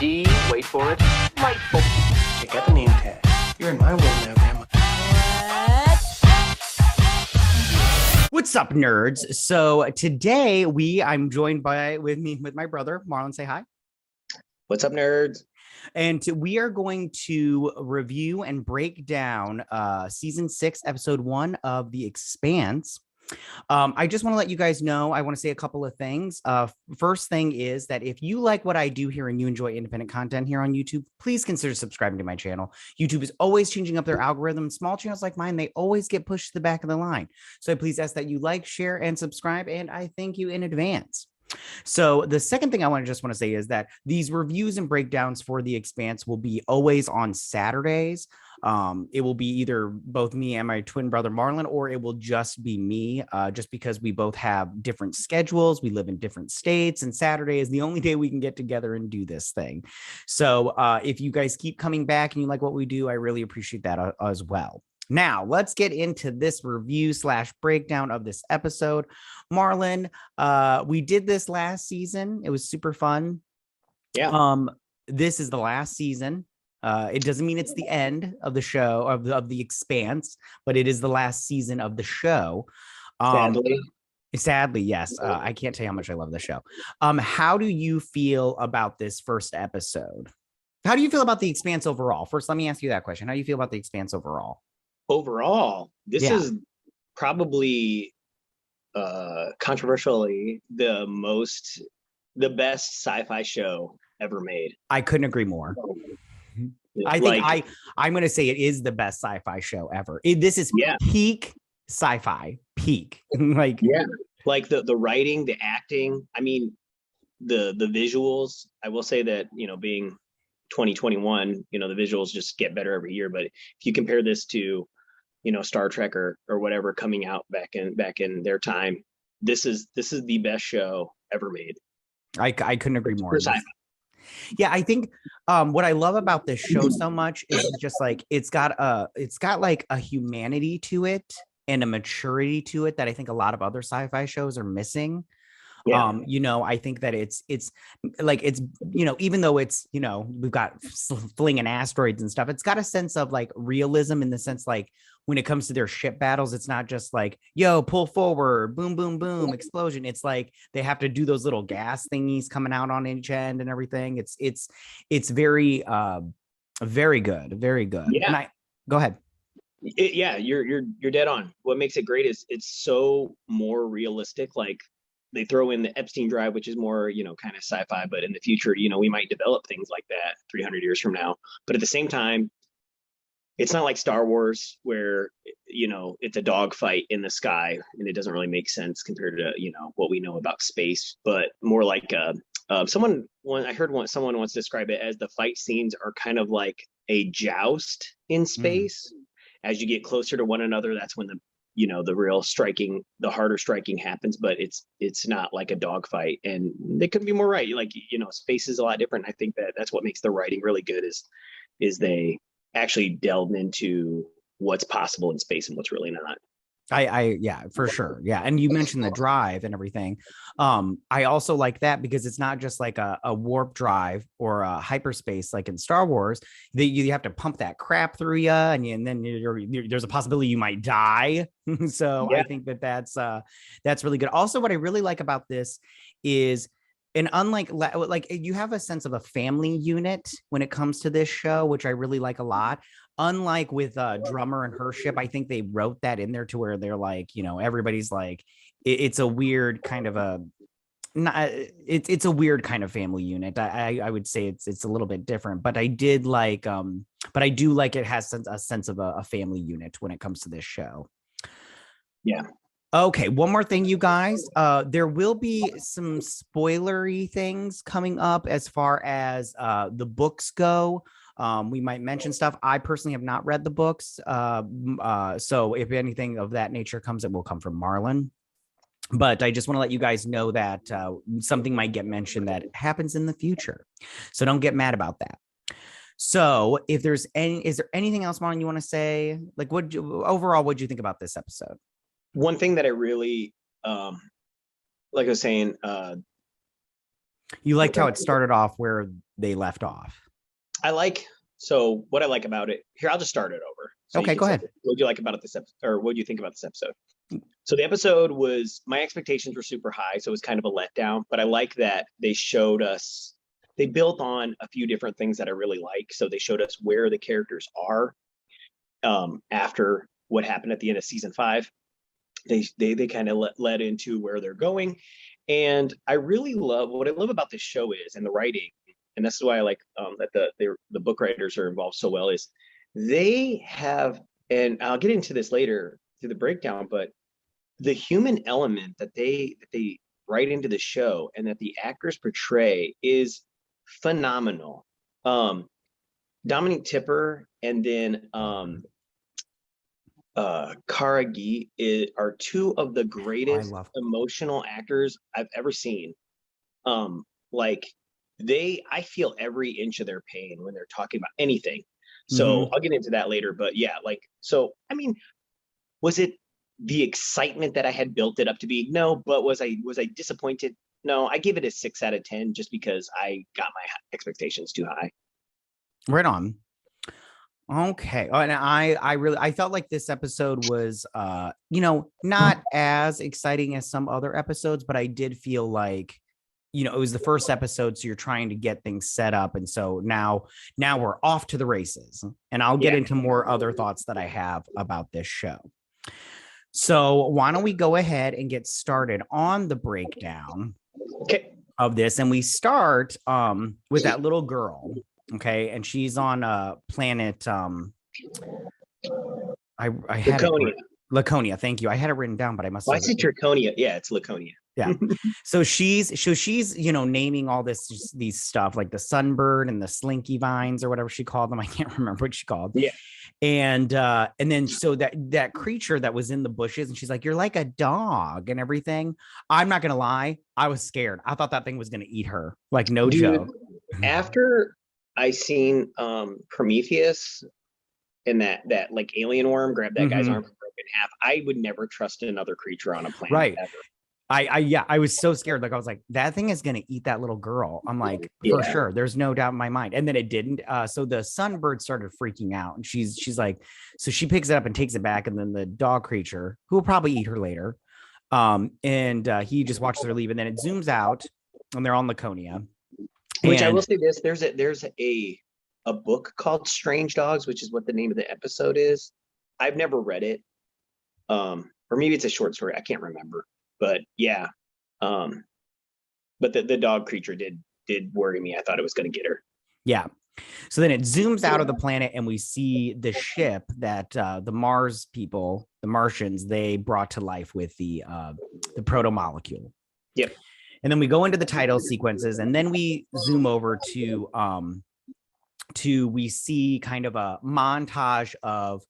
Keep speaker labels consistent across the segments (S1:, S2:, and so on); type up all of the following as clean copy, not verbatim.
S1: D, wait for it, delightful.
S2: Check out the name tag. You're in my world now, Grandma.
S3: What's up, nerds? So today I'm joined with my brother Marlon. Say hi.
S4: What's up, nerds?
S3: And we are going to review and break down season 6, episode 1 of The Expanse. I just want to let you guys know, I want to say a couple of things. First thing is that if you like what I do here and you enjoy independent content here on YouTube, please consider subscribing to my channel. YouTube is always changing up their algorithm. Small channels like mine, they always get pushed to the back of the line. So I please ask that you like, share, and subscribe, and I thank you in advance. So the second thing I want to say is that these reviews and breakdowns for The Expanse will be always on Saturdays. It will be either both me and my twin brother Marlon, or it will just be me, just because we both have different schedules. We live in different states, and Saturday is the only day we can get together and do this thing. So if you guys keep coming back and you like what we do, I really appreciate that as well. Now, let's get into this review / breakdown of this episode. Marlon, we did this last season. It was super fun.
S4: Yeah.
S3: This is the last season. It doesn't mean it's the end of the show of the Expanse, but it is the last season of the show. Sadly, yes. I can't tell you how much I love the show. How do you feel about this first episode? How do you feel about The Expanse overall? First, let me ask you that question. How do you feel about The Expanse overall?
S4: Overall, this is probably controversially the best sci-fi show ever made.
S3: I couldn't agree more. I'm going to say it is the best sci-fi show ever. This is peak sci-fi, peak. Like
S4: the writing, the acting. I mean, the visuals. I will say that, being 2021, the visuals just get better every year. But if you compare this to, Star Trek or whatever coming out back in their time, this is the best show ever made.
S3: I couldn't agree more. Yeah, I think what I love about this show so much is just like it's got like a humanity to it and a maturity to it that I think a lot of other sci-fi shows are missing.
S4: Yeah.
S3: I think that it's like even though it's we've got flinging asteroids and stuff, it's got a sense of like realism in the sense like when it comes to their ship battles, it's not just like pull forward, boom boom boom, explosion. It's like they have to do those little gas thingies coming out on each end and everything. It's very very good, very good.
S4: Yeah.
S3: And go ahead.
S4: You're dead on. What makes it great is it's so more realistic. Like, they throw in the Epstein drive, which is more, kind of sci-fi, but in the future, we might develop things like that 300 years from now. But at the same time, it's not like Star Wars where, it's a dogfight in the sky and it doesn't really make sense compared to, what we know about space, but more like someone once described it as the fight scenes are kind of like a joust in space. As you get closer to one another, that's when the real striking, the harder striking happens, but it's not like a dogfight. And they couldn't be more right. Like, space is a lot different. I think that's what makes the writing really good is they actually delved into what's possible in space and what's really not.
S3: Yeah, for sure. Yeah. And you mentioned the drive and everything. I also like that because it's not just like a warp drive or a hyperspace like in Star Wars that you have to pump that crap through you and then there's a possibility you might die. So I think that's really good. Also, what I really like about this is, and unlike like you have a sense of a family unit when it comes to this show, which I really like a lot. Unlike with Drummer and her ship, I think they wrote that in there to where they're like, everybody's like, it's a weird kind of it's a weird kind of family unit. I would say it's a little bit different, but I did like, but I do like it has a sense of a family unit when it comes to this show.
S4: Yeah.
S3: Okay, one more thing, you guys. There will be some spoilery things coming up as far as the books go. We might mention stuff. I personally have not read the books. So if anything of that nature comes, it will come from Marlon. But I just want to let you guys know that something might get mentioned that happens in the future. So don't get mad about that. So if is there anything else, Marlon, you want to say? Like, what'd you think about this episode?
S4: One thing that I really, like I was saying,
S3: You liked how it started off where they left off.
S4: So what I like about it here, I'll just start it over. So
S3: Okay, go ahead.
S4: What do you like about it this episode, or what do you think about this episode? So the episode was, my expectations were super high, so it was kind of a letdown. But I like that they showed us, they built on a few different things that I really like. So they showed us where the characters are after what happened at the end of season 5. They kind of led into where they're going, and I really love what I love about this show is, and the writing, and this is why I like that the book writers are involved so well, is they have, and I'll get into this later through the breakdown, but the human element that they write into the show and that the actors portray is phenomenal. Dominic Tipper and then Karagi are two of the greatest emotional actors I've ever seen. Like I feel every inch of their pain when they're talking about anything. So I'll get into that later, but yeah, like, so, I mean, was it the excitement that I had built it up to be? No. But was I disappointed? No. I give it a 6 out of 10 just because I got my expectations too high.
S3: Right on. Okay. And I felt like this episode was not as exciting as some other episodes, but I did feel like, it was the first episode, so you're trying to get things set up, and so now we're off to the races, and I'll get into more other thoughts that I have about this show. So why don't we go ahead and get started on the breakdown of this, and we start with that little girl, okay, and she's on a planet I had Laconia. Thank you. I had it written down, but I must.
S4: Why is it Draconia? Yeah, it's Laconia.
S3: Yeah. So she's naming all these stuff like the sunbird and the slinky vines or whatever she called them. I can't remember what she called.
S4: Yeah.
S3: And then so that creature that was in the bushes, and she's like, "You're like a dog," and everything. I'm not gonna lie, I was scared. I thought that thing was gonna eat her. Like, no joke.
S4: After I seen Prometheus and that like alien worm grabbed that guy's arm and broke it in half, I would never trust another creature on a planet. Right. Ever.
S3: I was so scared. Like, I was like, that thing is going to eat that little girl. I'm like, for sure. There's no doubt in my mind. And then it didn't. So the sunbird started freaking out, and she's like, so she picks it up and takes it back. And then the dog creature, who will probably eat her later. And he just watches her leave. And then it zooms out and they're on Laconia.
S4: Which I will say this, there's a book called Strange Dogs, which is what the name of the episode is. I've never read it. Or maybe it's a short story. I can't remember. But yeah, but the dog creature did worry me. I thought it was going to get her. Yeah.
S3: So then it zooms out of the planet, and we see the ship that the Mars people, the Martians, they brought to life with the proto molecule.
S4: Yep.
S3: And then we go into the title sequences, and then we zoom over to we see kind of a montage of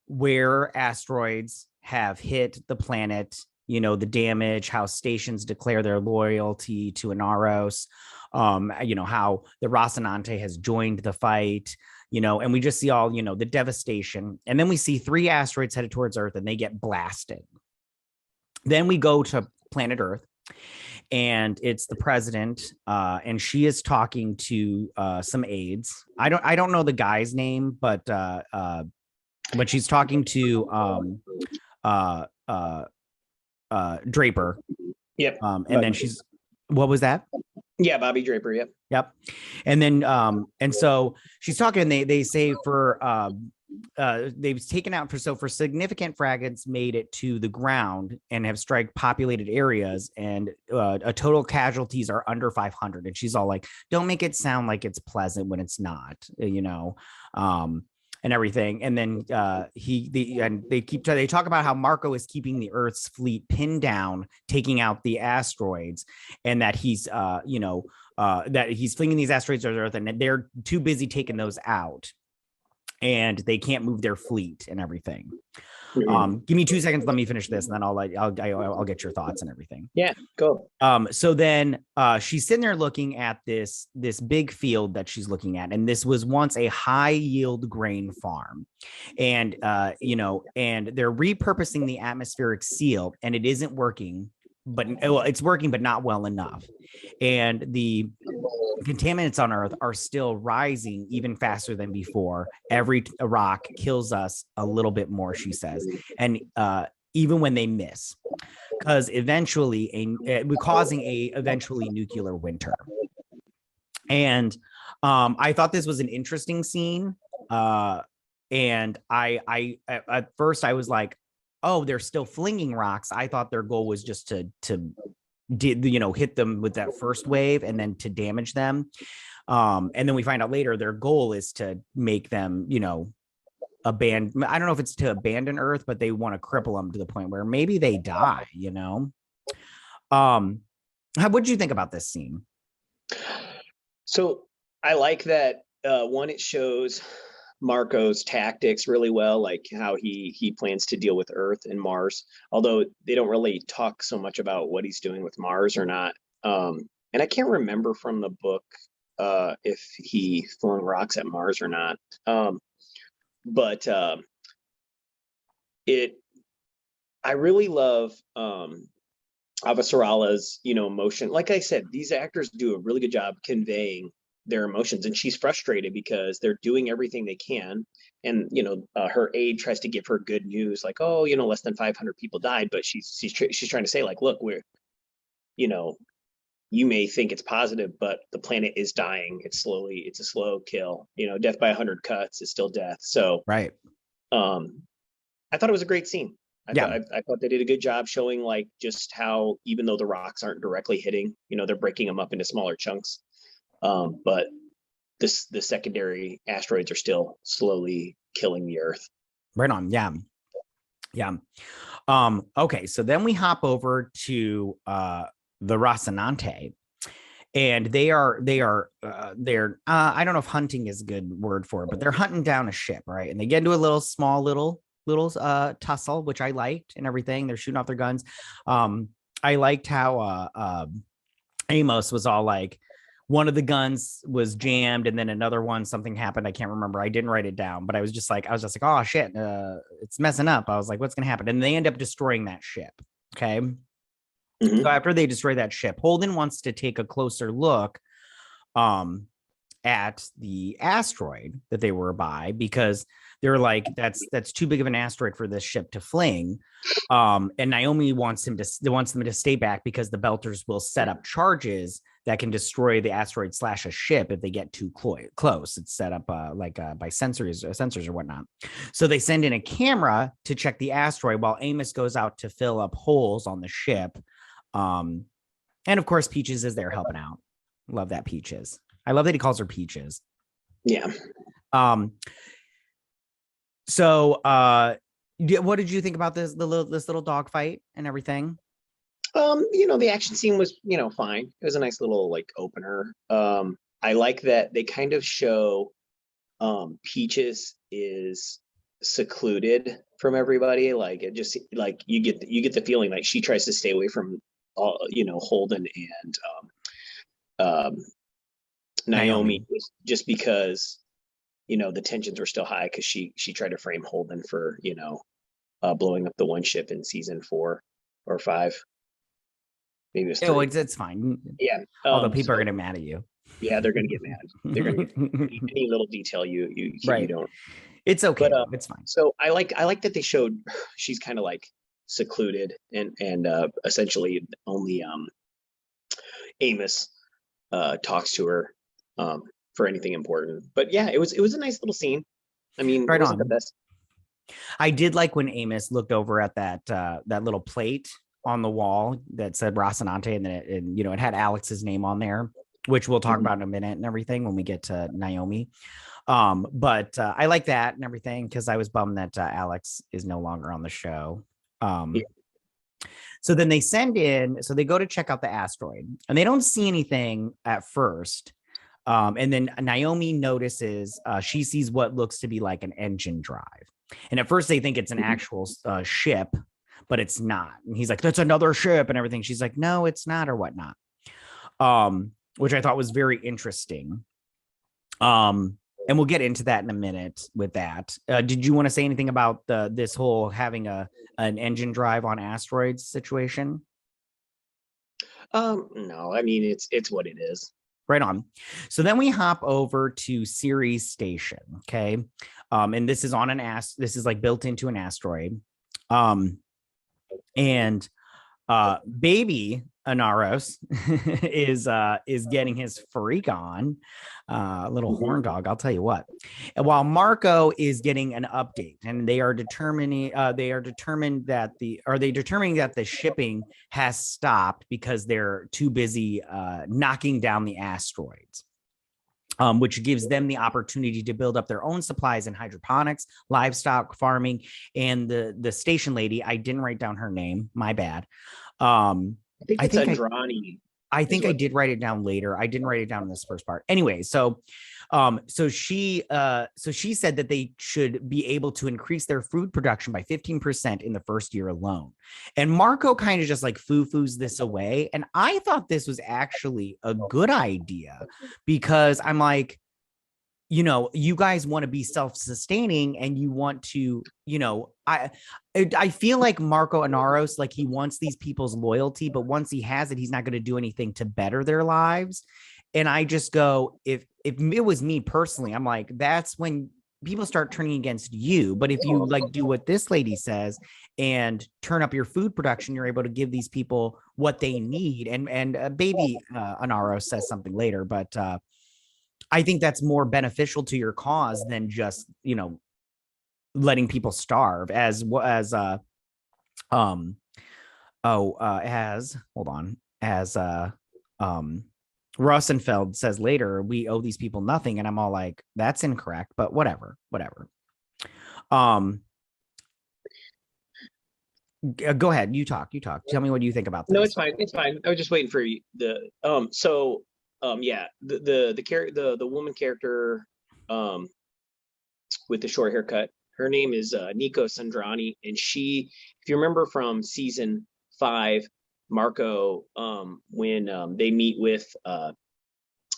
S3: where asteroids have hit the planet. The damage, how stations declare their loyalty to Inaros, how the Rocinante has joined the fight, and we just see all, the devastation. And then we see 3 asteroids headed towards Earth, and they get blasted. Then we go to planet Earth, and it's the president, and she is talking to some aides. I don't know the guy's name, but she's talking to Draper.
S4: Yep.
S3: And then she's, what was that?
S4: Yeah, Bobby Draper.
S3: Yep. And then and so she's talking, and they say for they've taken out for significant fragments made it to the ground and have struck populated areas, and a total casualties are under 500. And she's all like, don't make it sound like it's pleasant when it's not, and everything. And then they talk about how Marco is keeping the Earth's fleet pinned down, taking out the asteroids, and that he's that he's flinging these asteroids to Earth, and they're too busy taking those out, and they can't move their fleet and everything. Give me 2 seconds. Let me finish this, and then I'll get your thoughts and everything.
S4: Yeah, go.
S3: So then she's sitting there looking at this big field that she's looking at, and this was once a high yield grain farm, and and they're repurposing the atmospheric seal, and it isn't working but well, it's working, but not well enough. And the contaminants on Earth are still rising even faster than before. Every rock kills us a little bit more, she says. And even when they miss, because eventually we're causing a eventually nuclear winter. And I thought this was an interesting scene. And I at first I was like, oh, they're still flinging rocks. I thought their goal was just to hit them with that first wave and then to damage them. And then we find out later their goal is to make them, abandon. I don't know if it's to abandon Earth, but they want to cripple them to the point where maybe they die. What did you think about this scene?
S4: So I like that one, it shows Marco's tactics really well, like how he plans to deal with Earth and Mars, although they don't really talk so much about what he's doing with Mars or not. And I can't remember from the book if he flung rocks at Mars or not. But I really love Avasarala's, emotion. Like I said, these actors do a really good job conveying their emotions, and she's frustrated because they're doing everything they can. And, her aide tries to give her good news, like, oh, less than 500 people died. But she's trying to say, like, look, you may think it's positive, but the planet is dying. It's a slow kill. Death by 100 cuts is still death. So,
S3: right.
S4: I thought it was a great scene. I thought they did a good job showing, like, just how, even though the rocks aren't directly hitting, they're breaking them up into smaller chunks. But the secondary asteroids are still slowly killing the Earth.
S3: Right on. Yeah. Okay. So then we hop over to the Rocinante, and they're I don't know if hunting is a good word for it, but they're hunting down a ship, right? And they get into a small little tussle, which I liked, and everything. They're shooting off their guns. I liked how Amos was all like, one of the guns was jammed, and then another one, something happened. I can't remember. I didn't write it down, but I was just like, oh shit, it's messing up. I was like, what's gonna happen? And they end up destroying that ship. Okay. Mm-hmm. So after they destroy that ship, Holden wants to take a closer look at the asteroid that they were by, because they're like, that's too big of an asteroid for this ship to fling. And Naomi wants them to stay back because the Belters will set up charges that can destroy the asteroid / a ship if they get too close. It's set up by sensors or whatnot. So they send in a camera to check the asteroid while Amos goes out to fill up holes on the ship. And of course, Peaches is there helping out. Love that Peaches. I love that he calls her Peaches.
S4: Yeah.
S3: So what did you think about this little dog fight and everything?
S4: The action scene was, fine. It was a nice little, like, opener. I like that they kind of show Peaches is secluded from everybody. Like, it just, like, you get the feeling like she tries to stay away from Holden and Naomi, just because the tensions were still high, because she tried to frame Holden for blowing up the one ship in season 4 or 5. Maybe it was 3.
S3: It's fine.
S4: Yeah.
S3: Although people are gonna get mad at you.
S4: Yeah, they're gonna get mad. They're gonna get any little detail you don't.
S3: It's okay.
S4: But,
S3: it's fine.
S4: So I like that they showed she's kind of like secluded, and essentially only Amos talks to her for anything important. But yeah, it was a nice little scene. I mean,
S3: right,
S4: it wasn't the best.
S3: I did like when Amos looked over at that little plate on the wall that said Rocinante, and then it had Alex's name on there, which we'll talk about in a minute and everything when we get to Naomi. But I like that and everything, because I was bummed that Alex is no longer on the show. So then they go to check out the asteroid, and they don't see anything at first. And then Naomi notices, she sees what looks to be like an engine drive. And at first they think it's an actual ship, but it's not. And he's like, that's another ship and everything. She's like, no, it's not, or whatnot. Which I thought was very interesting. And we'll get into that in a minute with that. Did you want to say anything about this whole having an engine drive on asteroids situation?
S4: No, I mean it's what it is.
S3: Right on. So then we hop over to Ceres Station. Okay. And this is on this is like built into an asteroid. And baby Anaros is getting his freak on, little horn dog, I'll tell you what. And while Marco is getting an update, and they are determining that the shipping has stopped because they're too busy knocking down the asteroids. Which gives them the opportunity to build up their own supplies in hydroponics, livestock farming, and the station lady. I didn't write down her name. My bad.
S4: I think it's Andrani.
S3: I think I did write it down later. I didn't write it down in this first part. Anyway, so she said that they should be able to increase their food production by 15% in the first year alone. And Marco kind of just like foo-foos this away. And I thought this was actually a good idea because I'm like, you know, you guys want to be self-sustaining and you want to, you know, I feel like Marco Anaros, like he wants these people's loyalty, but once he has it, he's not going to do anything to better their lives. And I just go, if it was me personally, I'm like, that's when people start turning against you. But if you like do what this lady says and turn up your food production, you're able to give these people what they need. And baby Anaros says something later, but I think that's more beneficial to your cause than just, you know, letting people starve as Rosenfeld says later, we owe these people nothing. And I'm all like, that's incorrect, but whatever. Go ahead. You talk. Tell me what you think about this.
S4: No, it's fine. It's fine. I was just waiting for the woman character with the short haircut, her name is Nico Sandrani, and she, if you remember from season 5, Marco, when they meet with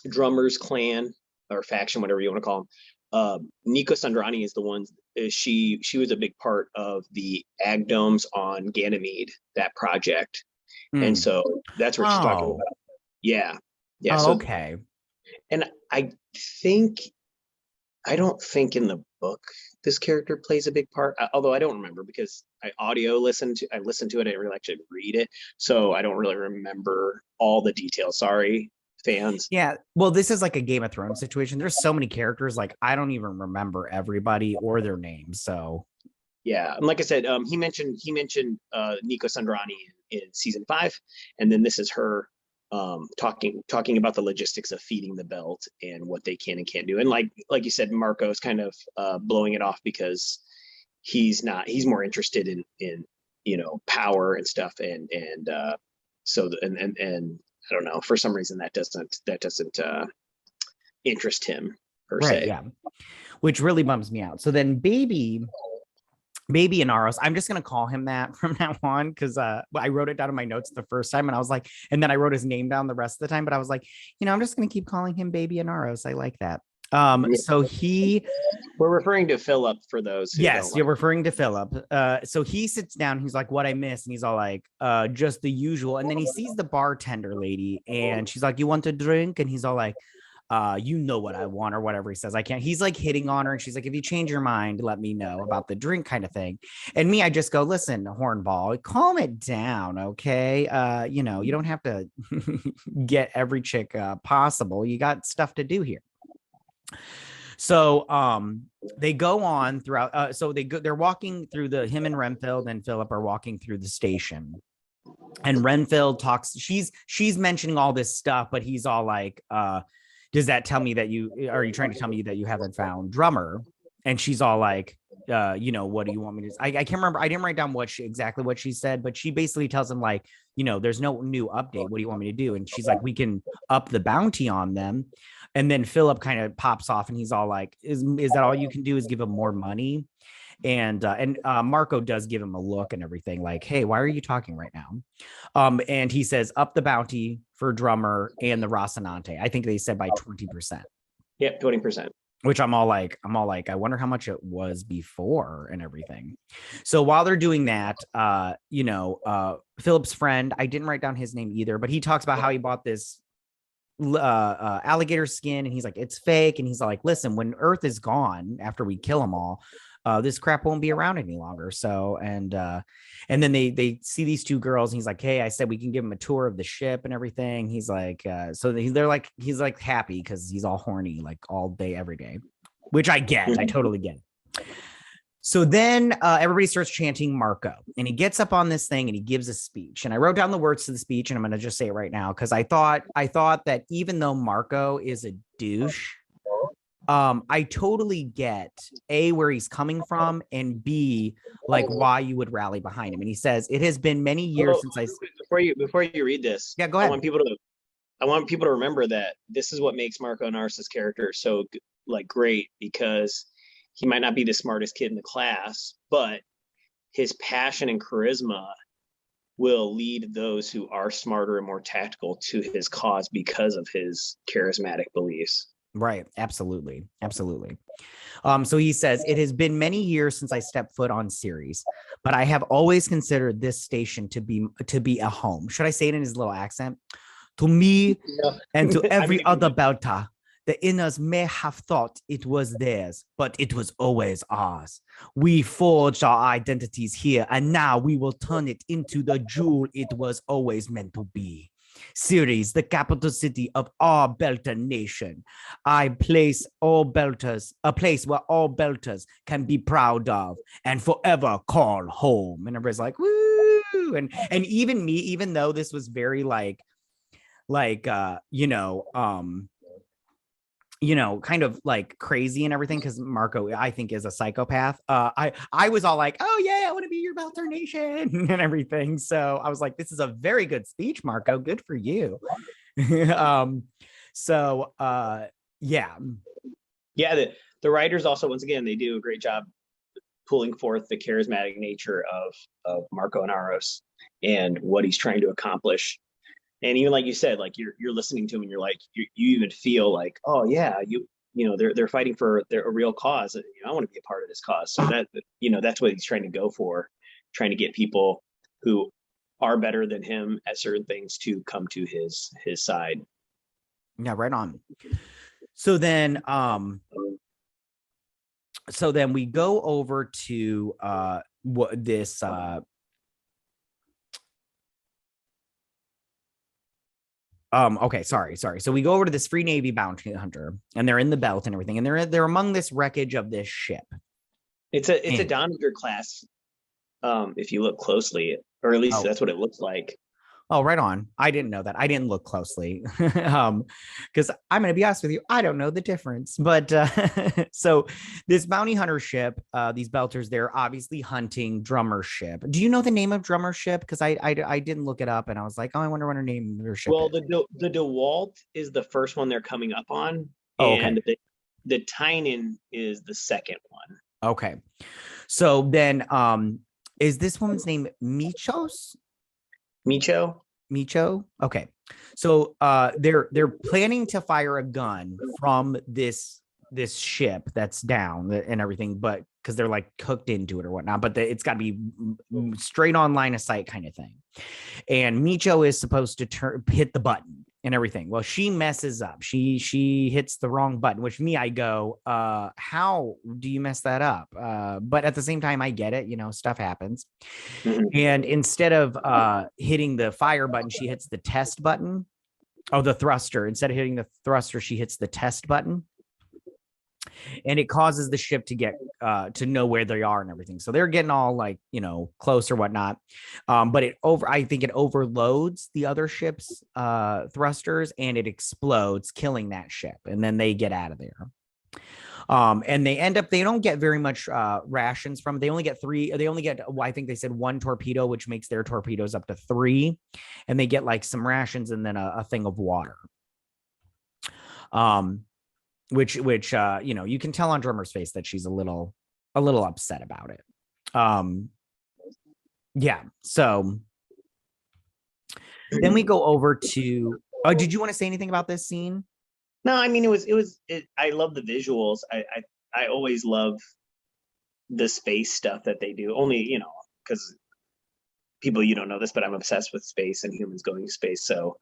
S4: Drummer's clan or faction, whatever you want to call them, Nico Sandrani is the one. She was a big part of the ag domes on Ganymede, that project, and so that's what she's talking about. Yeah. So,
S3: okay.
S4: And I don't think in the book this character plays a big part, although I don't remember because I listened to it. I didn't really actually read it, so I don't really remember all the details. Sorry, fans.
S3: Yeah, well, this is like a Game of Thrones situation. There's so many characters, like I don't even remember everybody or their names. So
S4: yeah, and like I said, he mentioned Nico Sandrani in season 5, and then this is her talking about the logistics of feeding the belt and what they can and can't do. And like you said, Marco's kind of blowing it off because he's more interested in you know, power and stuff, and so and I don't know, for some reason that doesn't interest him per se.
S3: Yeah, which really bums me out. So then baby Anaros, I'm just going to call him that from now on because I wrote it down in my notes the first time and I was like, and then I wrote his name down the rest of the time, but I was like, you know, I'm just going to keep calling him baby Anaros. I like that. So
S4: we're referring to Philip for those who
S3: yes, you're referring to Philip. So he sits down, he's like, what I missed, and he's all like, just the usual. And then he sees the bartender lady and she's like, you want a drink? And he's all like, you know what I want, or whatever he says. I can't. He's like hitting on her, and she's like, if you change your mind, let me know about the drink, kind of thing. And me, I just go, listen, hornball, calm it down, okay? You know, you don't have to get every chick possible. You got stuff to do here. So they go on throughout. So they're walking through him and Renfield and Philip are walking through the station. And Renfield talks, she's mentioning all this stuff, but he's all like, does that tell me that are you trying to tell me that you haven't found Drummer? And she's all like, you know, what do you want me to, I can't remember. I didn't write down exactly what she said, but she basically tells him like, you know, there's no new update. What do you want me to do? And she's like, we can up the bounty on them. And then Philip kind of pops off and he's all like, is that all you can do, is give him more money? And Marco does give him a look and everything like, hey, why are you talking right now? And he says, up the bounty for Drummer and the Rocinante. I think they said by 20%.
S4: Yep, 20%.
S3: which I'm all like, I wonder how much it was before and everything. So while they're doing that, Philip's friend, I didn't write down his name either, but he talks about how he bought this alligator skin, and he's like, it's fake. And he's like, listen, when Earth is gone after we kill them all, this crap won't be around any longer. So, and then they see these two girls, and he's like, hey, I said we can give him a tour of the ship and everything. He's like, so they're like, he's like happy because he's all horny like all day, every day, which I get. I totally get it. So then everybody starts chanting Marco, and he gets up on this thing and he gives a speech. And I wrote down the words to the speech, and I'm going to just say it right now because I thought that even though Marco is a douche, I totally get A, where he's coming from, and B, like why you would rally behind him. And he says, it has been many years since I
S4: before you read this.
S3: Yeah, go ahead.
S4: I want people to remember that this is what makes Marco Narcis's character so like great, because he might not be the smartest kid in the class, but his passion and charisma will lead those who are smarter and more tactical to his cause because of his charismatic beliefs.
S3: Right. Absolutely. Absolutely. So he says, it has been many years since I stepped foot on Ceres, but I have always considered this station to be a home. Should I say it in his little accent? To me and to every other Belta, the inners may have thought it was theirs, but it was always ours. We forged our identities here, and now we will turn it into the jewel it was always meant to be. Ceres, the capital city of our Belter nation. I place all Belters, a place where all Belters can be proud of and forever call home. And everybody's like, woo! And even me, even though this was very kind of like crazy and everything, because Marco, I think, is a psychopath. I was all like, oh yeah, I want to be your Belter Nation and everything. So I was like, this is a very good speech, Marco. Good for you. Yeah.
S4: Yeah, the writers also, once again, they do a great job pulling forth the charismatic nature of Marco Inaros and what he's trying to accomplish. And even like you said, like you're listening to him and you're like, you even feel like, oh yeah, they're fighting for a real cause. I want to be a part of this cause. So that's what he's trying to go for, trying to get people who are better than him at certain things to come to his side.
S3: Yeah, right on. So then we go over to what this okay, sorry. So we go over to this free Navy bounty hunter, and they're in the belt and everything, and they're among this wreckage of this ship.
S4: It's a Doniger class, if you look closely, or at least that's what it looks like.
S3: Oh, right on. I didn't know that. I didn't look closely. Because I'm going to be honest with you, I don't know the difference. But so this bounty hunter ship, these Belters, they're obviously hunting Drummer's ship. Do you know the name of Drummer's ship? Because I didn't look it up, and I was like, oh, I wonder what her name of her ship
S4: well,
S3: is.
S4: the DeWalt is the first one they're coming up on.
S3: Oh,
S4: and
S3: okay.
S4: the Tynan is the second one.
S3: Okay. So then is this woman's name Michos? Micho. Okay. So they're planning to fire a gun from this ship that's down and everything, but because they're like hooked into it or whatnot, but it's got to be straight on line of sight kind of thing. And Micho is supposed to hit the button and everything. Well, she messes up. She hits the wrong button, which I go, how do you mess that up? But at the same time, I get it, stuff happens.
S4: Mm-hmm.
S3: And instead of hitting the fire button, she hits the test button. Oh, the thruster. Instead of hitting the thruster, she hits the test button. And it causes the ship to get to know where they are and everything. So they're getting all like, close or whatnot. But I think it overloads the other ship's thrusters, and it explodes, killing that ship. And then they get out of there. And they don't get very much rations from it. They only get I think they said 1 torpedo, which makes their torpedoes up to 3. And they get like some rations and then a thing of water. Which you can tell on Drummer's face that she's a little upset about it. Yeah. So then we go over to, did you want to say anything about this scene?
S4: No, I mean I love the visuals. I always love the space stuff that they do. Only, because people, you don't know this, but I'm obsessed with space and humans going to space. So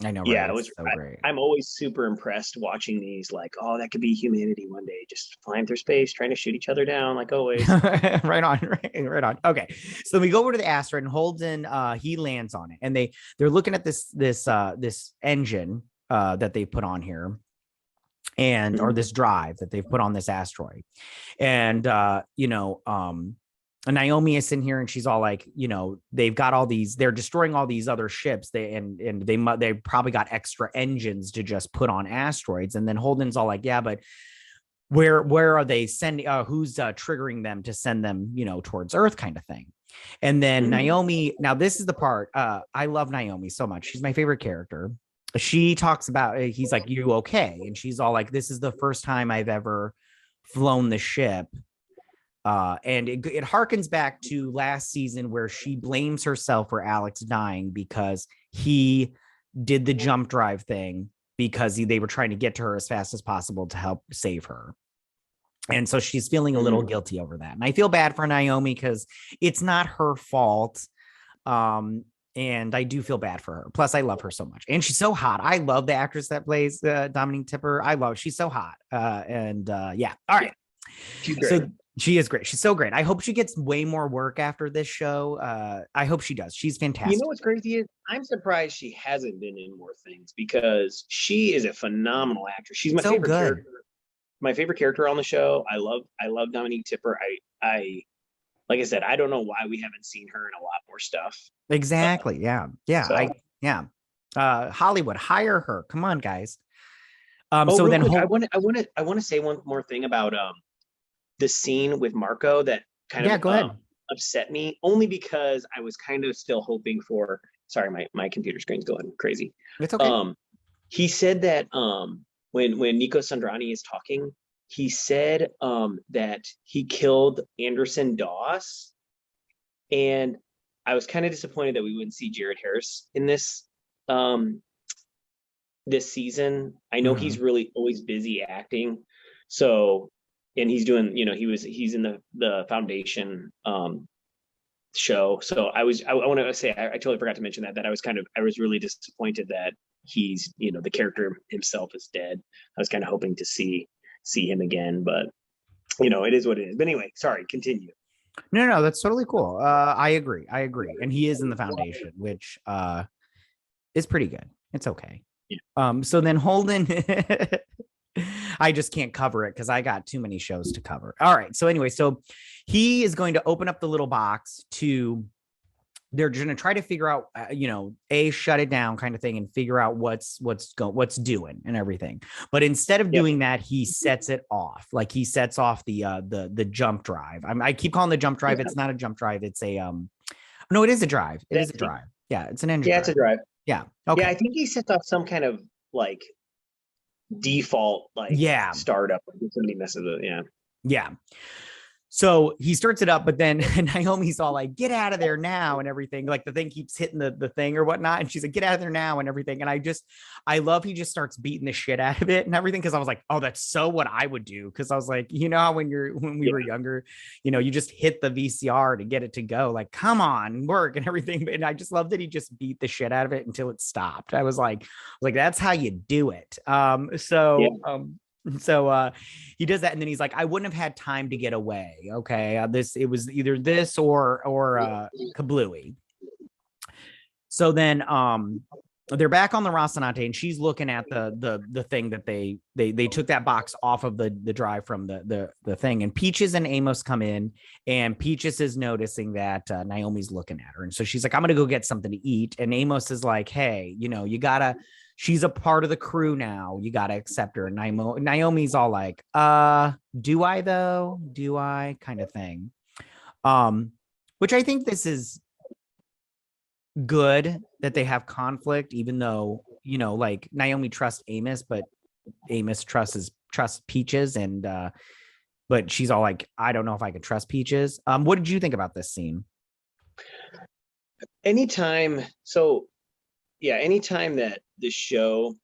S3: I know, right?
S4: yeah, it
S3: It's
S4: was
S3: so great.
S4: I'm always super impressed watching these, like, oh, that could be humanity one day, just flying through space, trying to shoot each other down, like always.
S3: Right on, right on. Okay, so we go over to the asteroid, and Holden he lands on it, and they're looking at this engine that they put on here, and or this drive that they've put on this asteroid, and Naomi is in here, and she's all like, they've got all these, they're destroying all these other ships. They probably got extra engines to just put on asteroids. And then Holden's all like, yeah, but where are they sending? Who's triggering them to send them, towards Earth, kind of thing. And then Naomi. Now this is the part. I love Naomi so much. She's my favorite character. She talks about. He's like, "You okay?" And she's all like, "This is the first time I've ever flown the ship." And it harkens back to last season where she blames herself for Alex dying because he did the jump drive thing because they were trying to get to her as fast as possible to help save her. And so she's feeling a little guilty over that. And I feel bad for Naomi because it's not her fault. And I do feel bad for her. Plus, I love her so much. And she's so hot. I love the actress that plays Dominique Tipper. She's so hot. Yeah. All right.
S4: She's great.
S3: So she is great. She's so great. I hope she gets way more work after this show. I hope she does. She's fantastic.
S4: You know what's crazy is I'm surprised she hasn't been in more things because she is a phenomenal actress. She's my favorite character. My favorite character on the show. I love Dominique Tipper. I like I said, I don't know why we haven't seen her in a lot more stuff.
S3: Exactly. Yeah. Hollywood, hire her. Come on, guys. So then
S4: quick, I want to say one more thing about the scene with Marco that kind of upset me, only because I was kind of still hoping for. Sorry, my computer screen's going crazy.
S3: It's okay.
S4: He said that when Nico Sandrani is talking, he said that he killed Anderson Doss, and I was kind of disappointed that we wouldn't see Jared Harris in this this season. I know he's really always busy acting, so. And he's doing, he's in the Foundation show. So I want to say, I totally forgot to mention that I was really disappointed that he's, the character himself is dead. I was kind of hoping to see him again, but it is what it is. But anyway, sorry, continue.
S3: No, that's totally cool. I agree. And he is in the Foundation, which is pretty good. It's okay. Yeah. So then Holden, I just can't cover it because I got too many shows to cover. All right. So anyway, so he is going to open up the little box they're going to try to figure out, shut it down kind of thing and figure out what's doing and everything. But instead of doing that, he sets it off. Like he sets off the jump drive. I keep calling the jump drive. It's not a jump drive. It's a, no, it is a drive. It is a drive. Yeah. It's an engine.
S4: Yeah. It's a drive.
S3: Yeah. Okay.
S4: Yeah. I think he sets off some kind of like default startup. Somebody messes with it.
S3: Yeah. So he starts it up, but then Naomi's all like, get out of there now and everything. Like the thing keeps hitting the thing or whatnot. And she's like, get out of there now and everything. And I love he just starts beating the shit out of it and everything. Cause I was like, oh, that's so what I would do. Cause I was like, how when we were younger, you just hit the VCR to get it to go. Like, come on, work and everything. And I just love that he just beat the shit out of it until it stopped. I was like, that's how you do it. So he does that, and then he's like, I wouldn't have had time to get away. Okay. It was either this or Kablooey. So then they're back on the Rocinante, and she's looking at the thing that they took that box off of the drive from the thing. And Peaches and Amos come in, and Peaches is noticing that Naomi's looking at her. And so she's like, I'm going to go get something to eat. And Amos is like, hey, you gotta, she's a part of the crew now. You got to accept her. And Naomi's all like, do I though? Do I kind of thing? Which I think this is good that they have conflict, even though, like Naomi trusts Amos, but Amos trusts Peaches. And, but she's all like, I don't know if I could trust Peaches. What did you think about this scene? Anytime
S4: that the show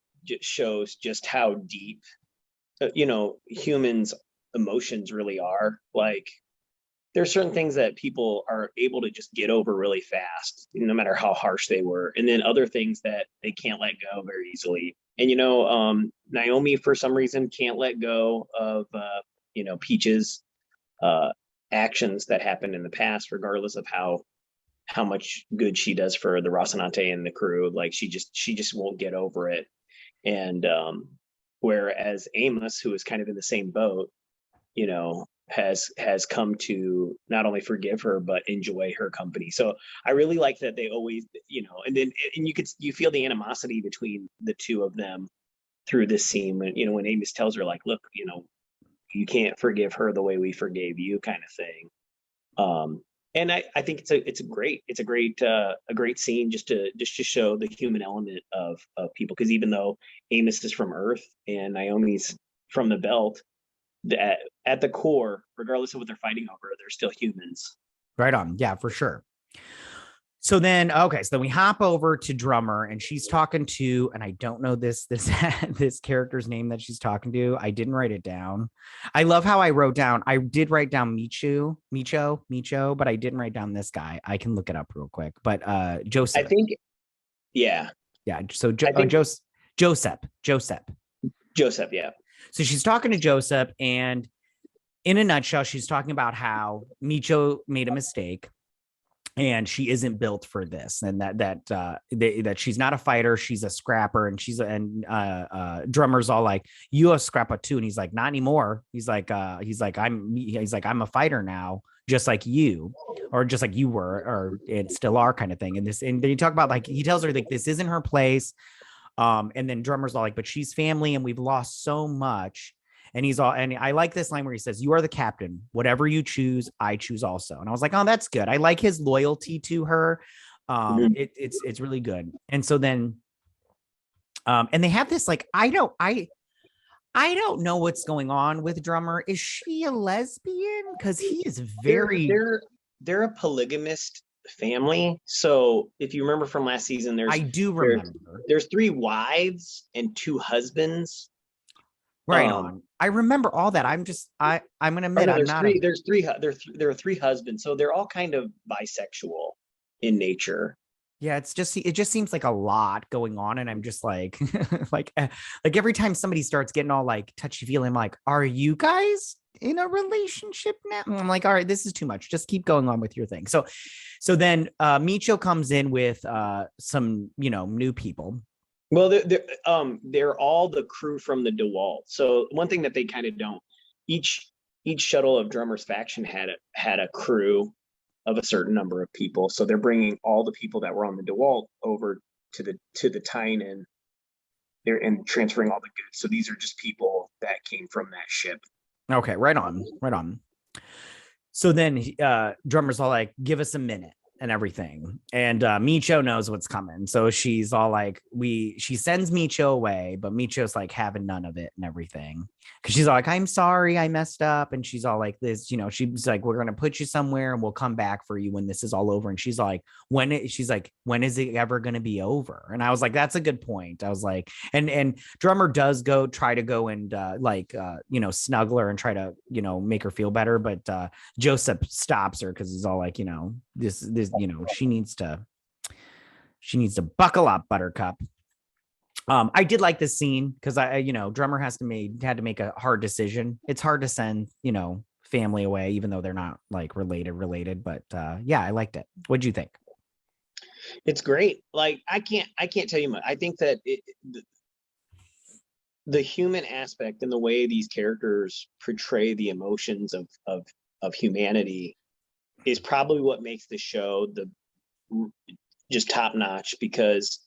S4: shows just how deep, humans' emotions really are. Like, there's certain things that people are able to just get over really fast, no matter how harsh they were. And then other things that they can't let go very easily. And, Naomi, for some reason, can't let go of, Peach's actions that happened in the past, regardless of how much good she does for the Rocinante and the crew. Like, she just won't get over it. And whereas Amos, who is kind of in the same boat, has come to not only forgive her but enjoy her company. So I really like that they always, and you feel the animosity between the two of them through this scene when Amos tells her, like, look, you can't forgive her the way we forgave you, kind of thing. And I think it's a great scene just to show the human element of people, because even though Amos is from Earth and Naomi's from the Belt, at the core, regardless of what they're fighting over, they're still humans.
S3: Right on. Yeah, for sure. So then we hop over to Drummer, and she's talking to, and I don't know this this character's name that she's talking to. I didn't write it down. I love how I did write down Micho, but I didn't write down this guy. I can look it up real quick. But Joseph.
S4: I think, yeah.
S3: Yeah. So Joseph.
S4: Joseph, yeah.
S3: So she's talking to Joseph, and in a nutshell, she's talking about how Micho made a mistake and she isn't built for this, and that she's not a fighter, she's a scrapper, and Drummer's all like, you a scrapper too, and he's like, not anymore. He's like I'm a fighter now, just like you, or just like you were, or it still are, kind of thing. And then you talk about, like, he tells her, like, this isn't her place. And then Drummer's all like, but she's family and we've lost so much. And I like this line where he says, you are the captain, whatever you choose, I choose also. And I was like, oh, that's good. I like his loyalty to her. It's really good. And so then, and they have this, like, I don't know what's going on with Drummer. Is she a lesbian? Because he is very,
S4: they're a polygamist family. So if you remember from last season, there's 3 wives and 2 husbands.
S3: Right on. I remember all that. I'm gonna admit, I'm not.
S4: There are 3 husbands, so they're all kind of bisexual in nature.
S3: Yeah, it just seems like a lot going on, and I'm just like, like every time somebody starts getting all like touchy feely, I'm like, are you guys in a relationship now? And I'm like, all right, this is too much. Just keep going on with your thing. So then Micho comes in with some new people.
S4: Well, they're all the crew from the DeWalt. So one thing that they kind of don't, each shuttle of Drummer's faction had a crew of a certain number of people. So they're bringing all the people that were on the DeWalt over to the Tyne, and they're transferring all the goods. So these are just people that came from that ship.
S3: Okay, right on. So then Drummer's all like, give us a minute and everything. And Micho knows what's coming. So she's all like, she sends Micho away, but Micho's like having none of it and everything. Cause she's all like, I'm sorry, I messed up. And she's all like this, she's like, we're going to put you somewhere and we'll come back for you when this is all over. And she's like, when is it ever going to be over? And I was like, that's a good point. I was like, and Drummer does try to go and snuggle her and try to, make her feel better. But Joseph stops her because he's all like, this, she needs to buckle up, Buttercup. I did like this scene because Drummer had to make a hard decision. It's hard to send, family away, even though they're not like related. But yeah, I liked it. What'd you think?
S4: It's great. Like, I can't tell you much. I think that the human aspect and the way these characters portray the emotions of humanity is probably what makes the show just top notch, because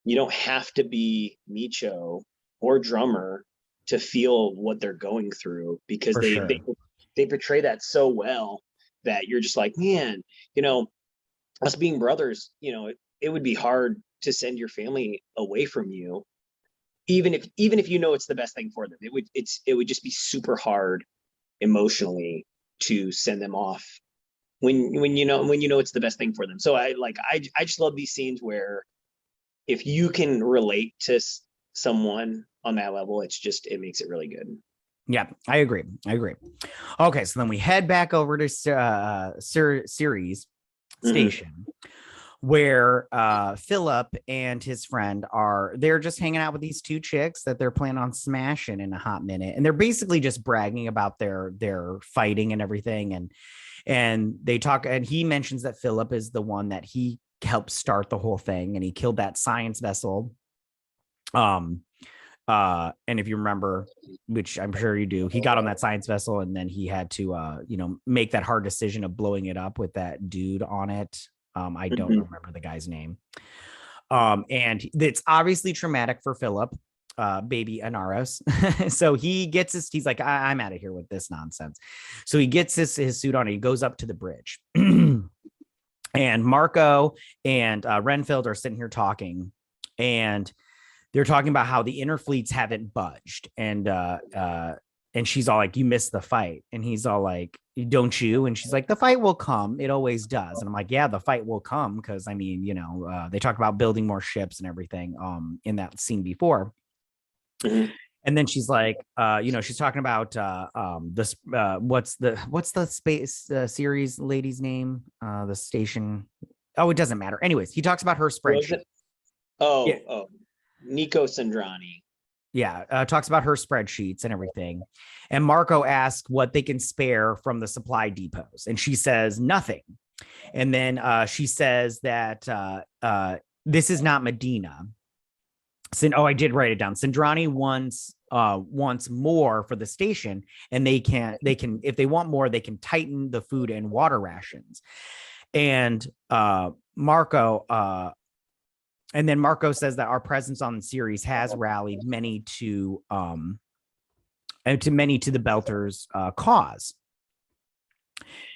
S4: you don't have to be Micho or Drummer to feel what they're going through, because they portray that so well that you're just like, man, us being brothers, it would be hard to send your family away from you, even if it's the best thing for them. It would just be super hard emotionally to send them off when it's the best thing for them. So I just love these scenes where if you can relate to someone on that level, it makes it really good.
S3: Yeah, I agree. Okay, so then we head back over to Ceres station, where Philip and his friend they're just hanging out with these two chicks that they're planning on smashing in a hot minute, and they're basically just bragging about their fighting and everything, and they talk, and he mentions that Philip is the one that he helped start the whole thing, and he killed that science vessel. And if you remember, which I'm sure you do, he got on that science vessel, and then he had to make that hard decision of blowing it up with that dude on it. I don't remember the guy's name. And it's obviously traumatic for Philip, baby Anaros. So he's like, I'm out of here with this nonsense. So he gets his suit on, and he goes up to the bridge. And Marco and Renfield are sitting here talking, and they're talking about how the inner fleets haven't budged, and she's all like, you missed the fight, and he's all like, don't you? And she's like, the fight will come, it always does. And I'm like, yeah, the fight will come, because I mean, they talked about building more ships and everything in that scene before. And then she's like, she's talking about this what's the space series lady's name, the station, it doesn't matter, anyways. He talks about her spreadsheet.
S4: Nico Sandrani.
S3: Yeah, talks about her spreadsheets and everything. And Marco asks what they can spare from the supply depots, and she says nothing. And then she says that this is not Medina. I did write it down. Sandrani wants more for the station, and they can if they want more, they can tighten the food and water rations. And Marco says that our presence on the series has rallied many to the Belters' cause.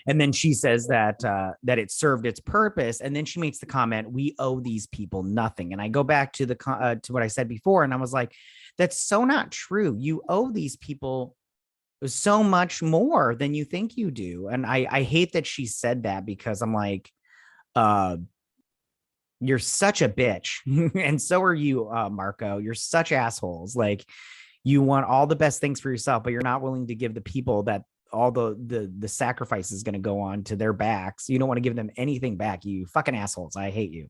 S3: And then she says that it served its purpose. And then she makes the comment, we owe these people nothing. And I go back to to what I said before, and I was like, that's so not true. You owe these people so much more than you think you do. And I hate that she said that, because I'm like, you're such a bitch. And so are you, Marco. You're such assholes. Like, you want all the best things for yourself, but you're not willing to give the people that all the sacrifice is going to go on to their backs. You don't want to give them anything back. You fucking assholes. I hate you.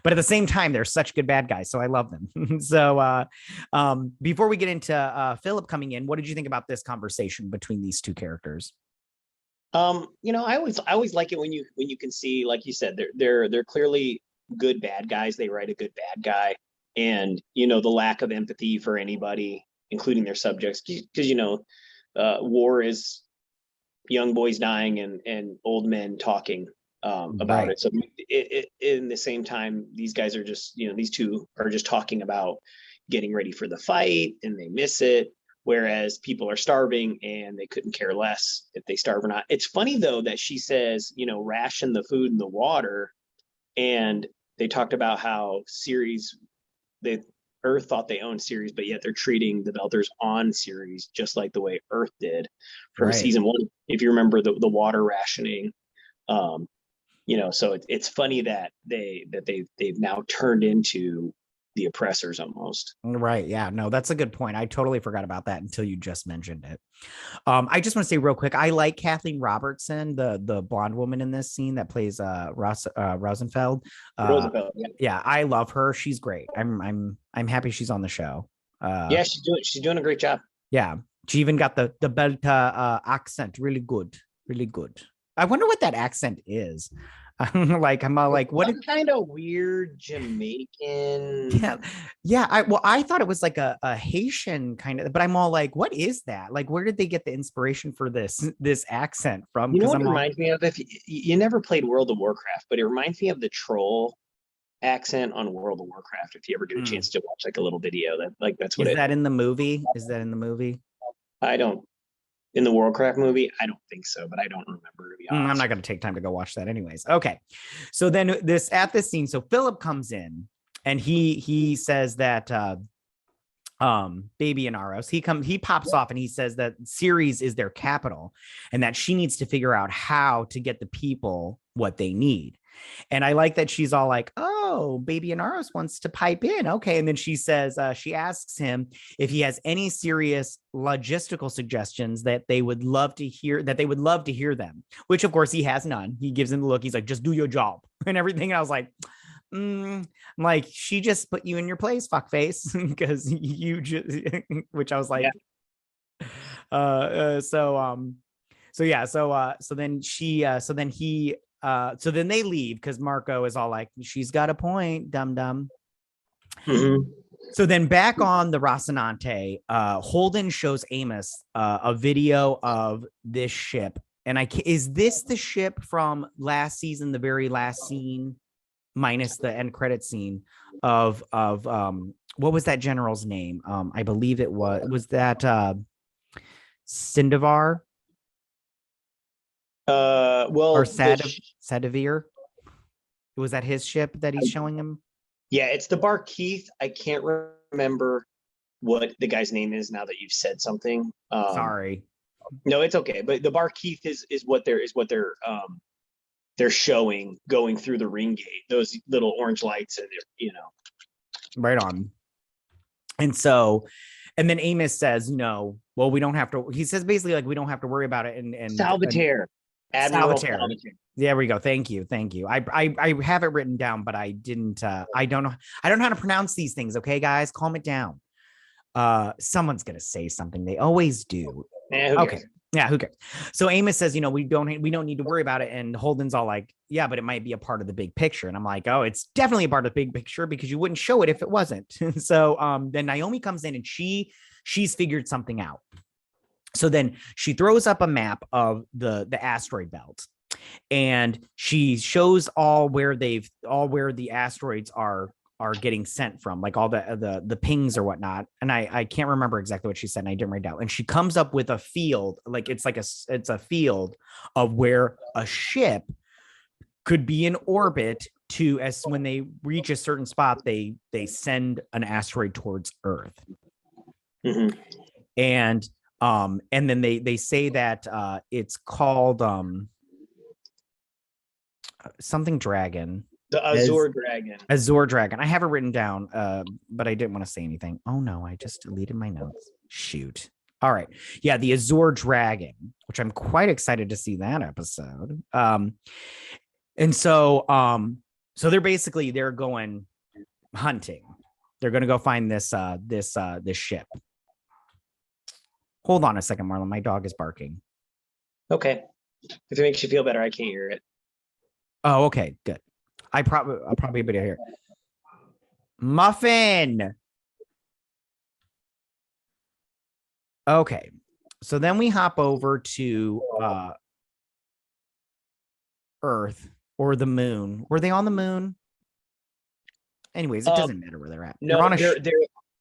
S3: But at the same time, they're such good bad guys, so I love them. So before we get into Philip coming in, what did you think about this conversation between these two characters?
S4: I always like it when you can see, like you said, they're clearly good bad guys. They write a good bad guy, and the lack of empathy for anybody, including their subjects, because war is young boys dying and old men talking about it. So in the same time, these guys are just, these two are just talking about getting ready for the fight, and they miss it. Whereas people are starving, and they couldn't care less if they starve or not. It's funny though that she says, ration the food and the water. And they talked about how Earth thought they owned Ceres, but yet they're treating the Belters on Ceres just like the way Earth did from season 1. If you remember the water rationing, so it's funny that they've now turned into the oppressors almost.
S3: Right. Yeah, no, that's a good point. I totally forgot about that until you just mentioned it. I just want to say real quick, I like Kathleen Robertson, the blonde woman in this scene that plays Rosenfeld. Yeah, I love her. She's great. I'm happy she's on the show.
S4: Yeah, she's doing a great job.
S3: Yeah, she even got the Belta accent really good. I wonder what that accent is. I'm like, what
S4: kind of weird Jamaican?
S3: Yeah. I thought it was like a Haitian kind of, but I'm all like, what is that? Like, where did they get the inspiration for this accent from?
S4: You know what it reminds me of? If you never played World of Warcraft, but it reminds me of the troll accent on World of Warcraft. If you ever get a chance to watch like a little video, that's what.
S3: Is that in the movie? Is that in the movie?
S4: In the Warcraft movie, I don't think so, but I don't remember, to be honest.
S3: I'm not going to take time to go watch that anyways. Okay. So then at this scene, so Philip comes in, and he says that baby Anaros, he pops off, and he says that Ceres is their capital, and that she needs to figure out how to get the people what they need. And I like that she's all like, oh, oh, Baby Inaros wants to pipe in. Okay. And then she says, she asks him if he has any serious logistical suggestions that they would love to hear, them, which of course he has none. He gives him the look. He's like, just do your job and everything. And I was like, I'm like, she just put you in your place, fuckface, because you just, which I was like, so then they leave because Marco is all like, she's got a point, dum dum.
S4: Mhm.
S3: So then back on the Rocinante, Holden shows Amos a video of this ship. And is this the ship from last season, the very last scene, minus the end credit scene of what was that general's name? I believe it was that Sindavar?
S4: Well,
S3: Or Sadavir? Was that his ship that he's showing him?
S4: yeah, it's the Bar Keith. I can't remember what the guy's name is now that you've said something.
S3: Sorry.
S4: No, it's okay. But the Bar Keith is what they're showing going through the ring gate. Those little orange lights, and
S3: Right on. And so, and then Amos says, well, we don't have to. He says basically like we don't have to worry about it. And
S4: Salvatore. Admiral Salvatore.
S3: There we go. Thank you. I have it written down, but I didn't. I don't know how to pronounce these things. Okay, guys, calm it down. Someone's gonna say something. They always do. Okay. Yeah, who cares? So Amos says, we don't need to worry about it. And Holden's all like, yeah, but it might be a part of the big picture. And I'm like, oh, it's definitely a part of the big picture because you wouldn't show it if it wasn't. So then Naomi comes in and she's figured something out. So then she throws up a map of the asteroid belt, and she shows all where the asteroids are getting sent from, like all the pings or whatnot. And I can't remember exactly what she said, and I didn't write down. And she comes up with a field, like it's a field of where a ship could be in orbit to, as when they reach a certain spot, they send an asteroid towards Earth.
S4: Mm-hmm.
S3: And then they say that it's called something dragon.
S4: The Azure Dragon.
S3: Azure Dragon. I have it written down, but I didn't want to say anything. Oh no, I just deleted my notes. Shoot. All right. Yeah, the Azure Dragon, which I'm quite excited to see that episode. And so they're going hunting. They're going to go find this ship. Hold on a second, Marlon. My dog is barking.
S4: Okay. If it makes you feel better, I can't hear it.
S3: Oh, okay, good. I'll probably be here. Muffin. Okay. So then we hop over to Earth or the moon. Were they on the moon? Anyways, it doesn't matter where they're at.
S4: No,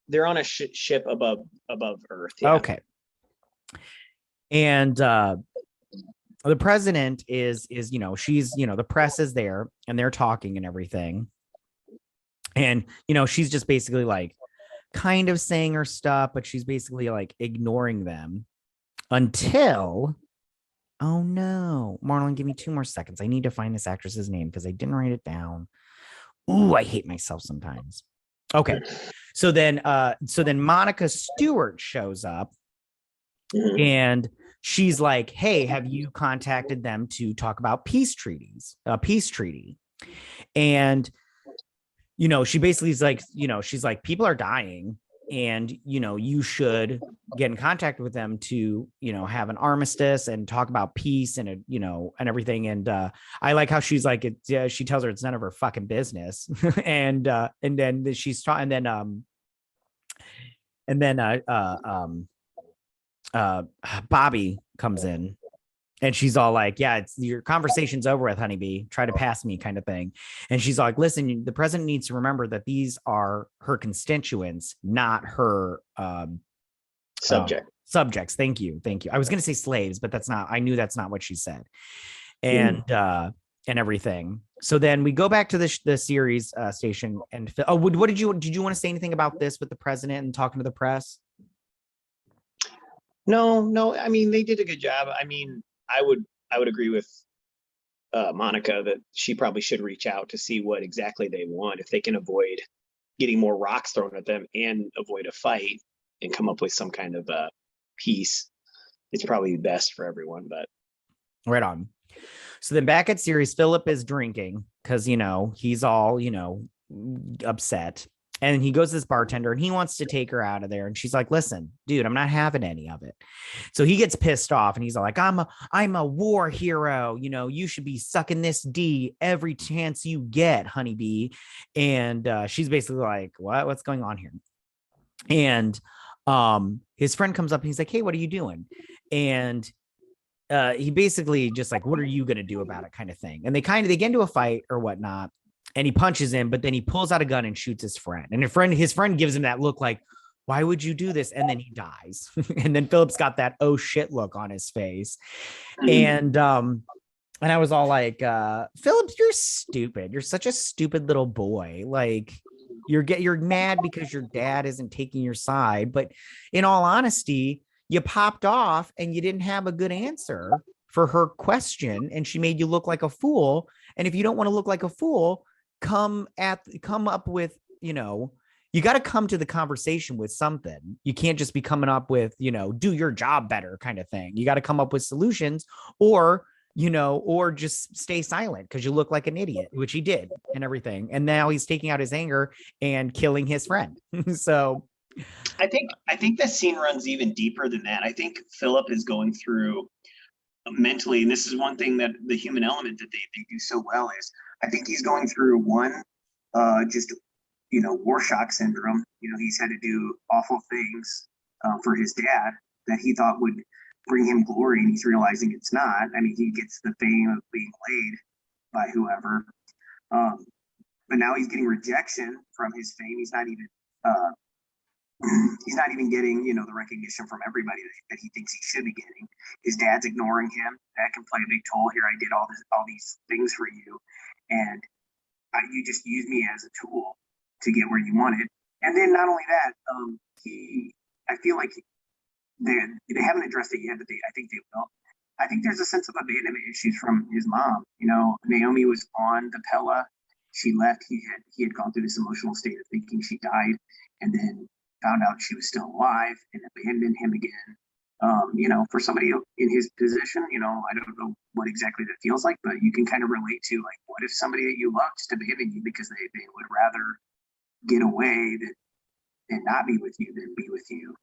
S4: they're on a ship above Earth.
S3: Yeah. Okay. And the president is she's the press is there and they're talking and everything, and she's just basically like kind of saying her stuff, but she's basically like ignoring them until, oh no, Marlon, give me 2 more seconds. I need to find this actress's name because I didn't write it down. Ooh, I hate myself sometimes. Okay, so then Monica Stewart shows up, and she's like, hey, have you contacted them to talk about peace treaty? And, she basically is like, she's like, people are dying, and, you should get in contact with them to, have an armistice and talk about peace and, and everything. And I like how she's like, she tells her it's none of her fucking business. and then she's talking, and then Bobby comes in, and she's all like, yeah, it's your conversation's over with, honeybee, try to pass me kind of thing. And she's like, listen, the president needs to remember that these are her constituents, not her subjects. Thank you. I was going to say slaves, but I knew that's not what she said. And everything. So then we go back to the series station, and what did you want to say anything about this with the president and talking to the press?
S4: No. I mean, they did a good job. I mean, I would agree with Monica that she probably should reach out to see what exactly they want, if they can avoid getting more rocks thrown at them and avoid a fight and come up with some kind of peace. It's probably best for everyone. But
S3: Right on. So then back at series, Philip is drinking because, he's all, upset. And he goes to this bartender and he wants to take her out of there. And she's like, listen, dude, I'm not having any of it. So he gets pissed off and he's like, I'm a war hero. You should be sucking this D every chance you get, honeybee. And she's basically like, what's going on here? And his friend comes up and he's like, hey, what are you doing? And he basically just like, what are you going to do about it kind of thing? And they get into a fight or whatnot. And he punches him, but then he pulls out a gun and shoots his friend. And his friend gives him that look like, why would you do this? And then he dies. And then Philip's got that, oh shit look on his face. And I was all like, Philip, you're stupid. You're such a stupid little boy. Like you're mad because your dad isn't taking your side. But in all honesty, you popped off and you didn't have a good answer for her question. And she made you look like a fool. And if you don't want to look like a fool, come up with, you got to come to the conversation with something. You can't just be coming up with, do your job better kind of thing. You got to come up with solutions or just stay silent because you look like an idiot, which he did and everything. And now he's taking out his anger and killing his friend. So
S4: I think that scene runs even deeper than that. I think Philip is going through mentally, and this is one thing that the human element that they do so well is, I think he's going through war shock syndrome. He's had to do awful things for his dad that he thought would bring him glory, and he's realizing it's not. I mean, he gets the fame of being laid by whoever, but now he's getting rejection from his fame. He's not even getting, the recognition from everybody that he thinks he should be getting. His dad's ignoring him. That can play a big toll here. I did all these things for you, and you just use me as a tool to get where you wanted. And then not only that, I feel like they haven't addressed it yet, but I think they will. I think there's a sense of abandonment issues from his mom. Naomi was on the Pella. She left. He had gone through this emotional state of thinking she died, and then found out she was still alive and abandoned him again. For somebody in his position, I don't know what exactly that feels like, but you can kind of relate to, like, what if somebody that you loved just abandoned you because they would rather get away and not be with you than be with you.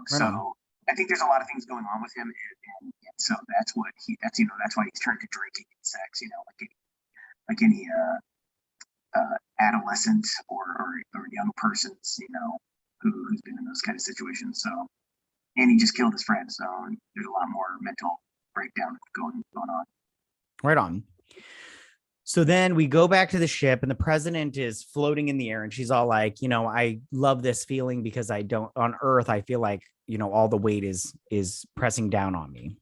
S4: So I think there's a lot of things going on with him, and so that's why he's turned to drinking and sex, like any adolescent or young persons, who's been in those kind of situations. So, and he just killed his friend. So there's a lot more mental breakdown going on.
S3: Right on. So then we go back to the ship and the president is floating in the air and she's all like, I love this feeling because on Earth, I feel like, all the weight is pressing down on me.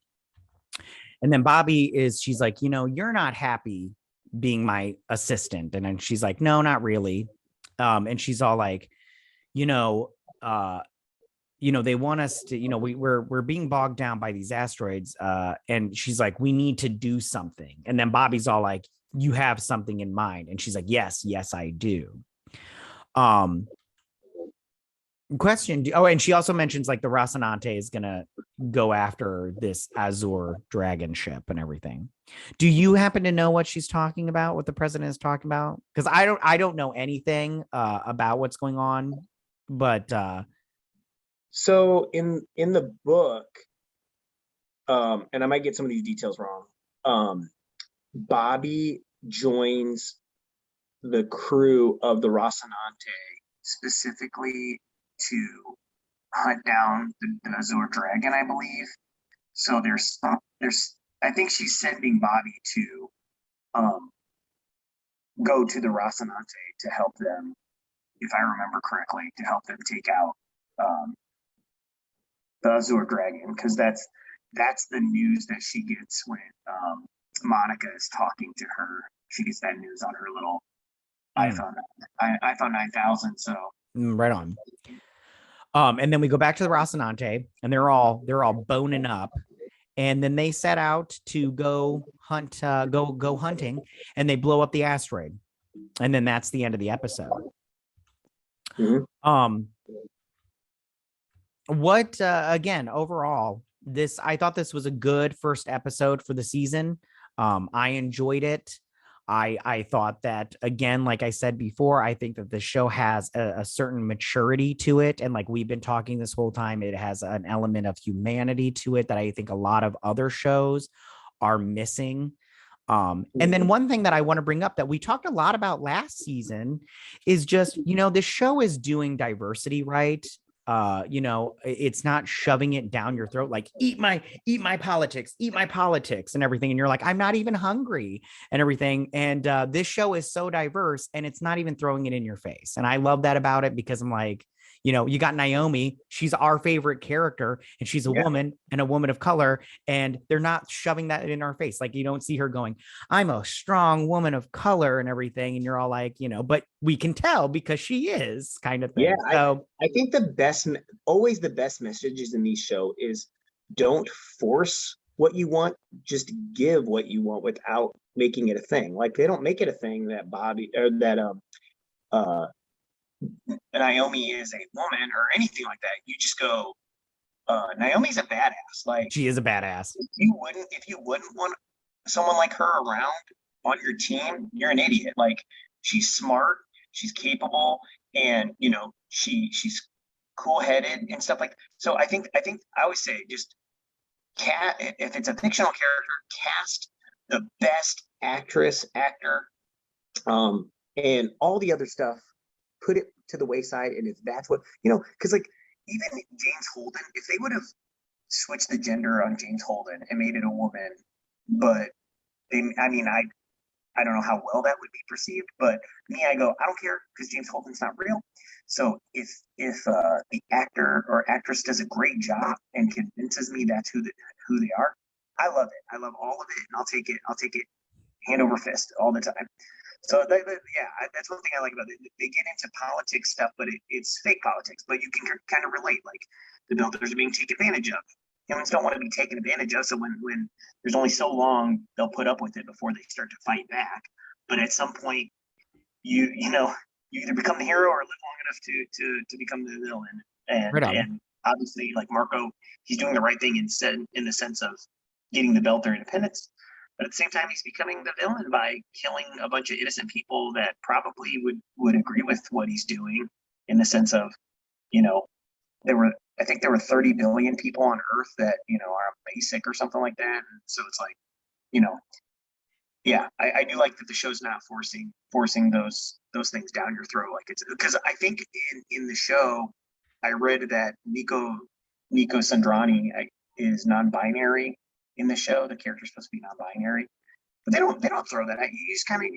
S3: And then she's like, you're not happy being my assistant. And then she's like, no, not really. And she's all like, they want us to, we're being bogged down by these asteroids. And she's like, we need to do something. And then Bobby's all like, you have something in mind. And she's like, yes, I do. Question. And she also mentions like the Rocinante is going to go after this Azure dragon ship and everything. Do you happen to know what she's talking about, what the president is talking about? Because I don't know anything about what's going on, but
S4: so in the book, and I might get some of these details wrong, Bobby joins the crew of the Rocinante specifically to hunt down the Azure dragon, I believe. So there's I think she's sending Bobby to go to the Rocinante to help them, if I remember correctly, to help them take out the Azure dragon, because that's the news that she gets when Monica is talking to her. She gets that news on her little iPhone 9000. So
S3: right on. And then we go back to the Rocinante, and they're all boning up, and then they set out to go hunt, go hunting, and they blow up the asteroid, and then that's the end of the episode. What again, overall, I thought this was a good first episode for the season. I enjoyed it. I thought that, again, like I said before, I think that the show has a certain maturity to it. And like we've been talking this whole time, it has an element of humanity to it that I think a lot of other shows are missing. And then one thing that I want to bring up that we talked a lot about last season is just, this show is doing diversity right. It's not shoving it down your throat, like eat my politics and everything. And you're like, I'm not even hungry and everything. And this show is so diverse and it's not even throwing it in your face. And I love that about it, because I'm like, you got Naomi, she's our favorite character, and she's a woman and a woman of color, and they're not shoving that in our face. Like, you don't see her going, I'm a strong woman of color and everything. And you're all like, but we can tell because she is, kind of thing.
S4: Yeah. So I think always the best messages in these shows is don't force what you want, just give what you want without making it a thing. Like, they don't make it a thing that Naomi is a woman or anything like that. You just go, Naomi's a badass. Like,
S3: she is a badass.
S4: If you wouldn't want someone like her around on your team, you're an idiot. Like, she's smart, she's capable, and she's cool-headed and stuff like that. So I think I always say, just if it's a fictional character, cast the best actor, and all the other stuff, put it to the wayside. And if that's what, because like even James Holden, if they would have switched the gender on James Holden and made it a woman, but I don't know how well that would be perceived, but I go, I don't care, because James Holden's not real. So if the actor or actress does a great job and convinces me that's who they are, I love it. I love all of it, and I'll take it hand over fist all the time. So that's one thing I like about it. They get into politics stuff, but it's fake politics. But you can kind of relate, like the builders are being taken advantage of. Humans don't want to be taken advantage of, so when there's only so long they'll put up with it before they start to fight back. But at some point, you either become the hero or live long enough to become the villain. And obviously, like Marco, he's doing the right thing in the sense of getting the belt their independence. But at the same time, he's becoming the villain by killing a bunch of innocent people that probably would agree with what he's doing, in the sense of, I think there were 30 billion people on Earth that, are basic or something like that. And so it's like, I do like that the show's not forcing those things down your throat. Like, it's because I think in the show, I read that Nico Sandrani is non-binary. In the show, the character's supposed to be non-binary, but they don't throw that at you. You just kind of,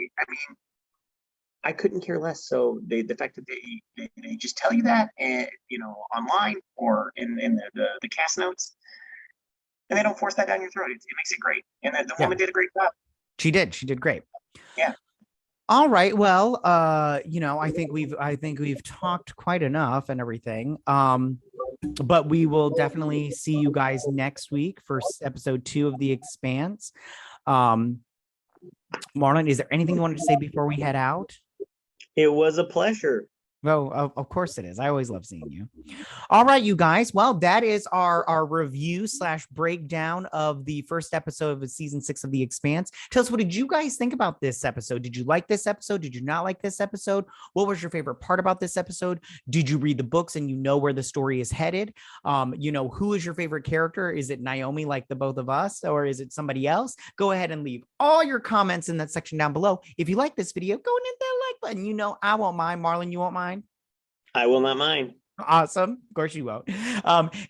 S4: I couldn't care less. So the fact that they just tell you that, and online or in the cast notes, and they don't force that down your throat. It makes it great, and the woman did a great job.
S3: She did great.
S4: Yeah.
S3: All right. Well, I think we've talked quite enough and everything. But we will definitely see you guys next week for episode 2 of The Expanse. Marlon, is there anything you wanted to say before we head out?
S4: It was a pleasure.
S3: Oh, of course it is. I always love seeing you. All right, you guys. Well, that is our review / breakdown of the first episode of season 6 of The Expanse. Tell us, what did you guys think about this episode? Did you like this episode? Did you not like this episode? What was your favorite part about this episode? Did you read the books and you know where the story is headed? Who is your favorite character? Is it Naomi, like the both of us, or is it somebody else? Go ahead and leave all your comments in that section down below. If you like this video, go and hit that like button. I won't mind. Marlon, you won't mind?
S4: I will not mind.
S3: Awesome. Of course you won't.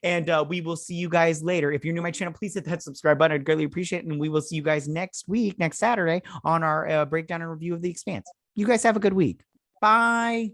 S3: And we will see you guys later. If you're new to my channel, please hit that subscribe button. I'd greatly appreciate it. And we will see you guys next Saturday, on our breakdown and review of The Expanse. You guys have a good week. Bye.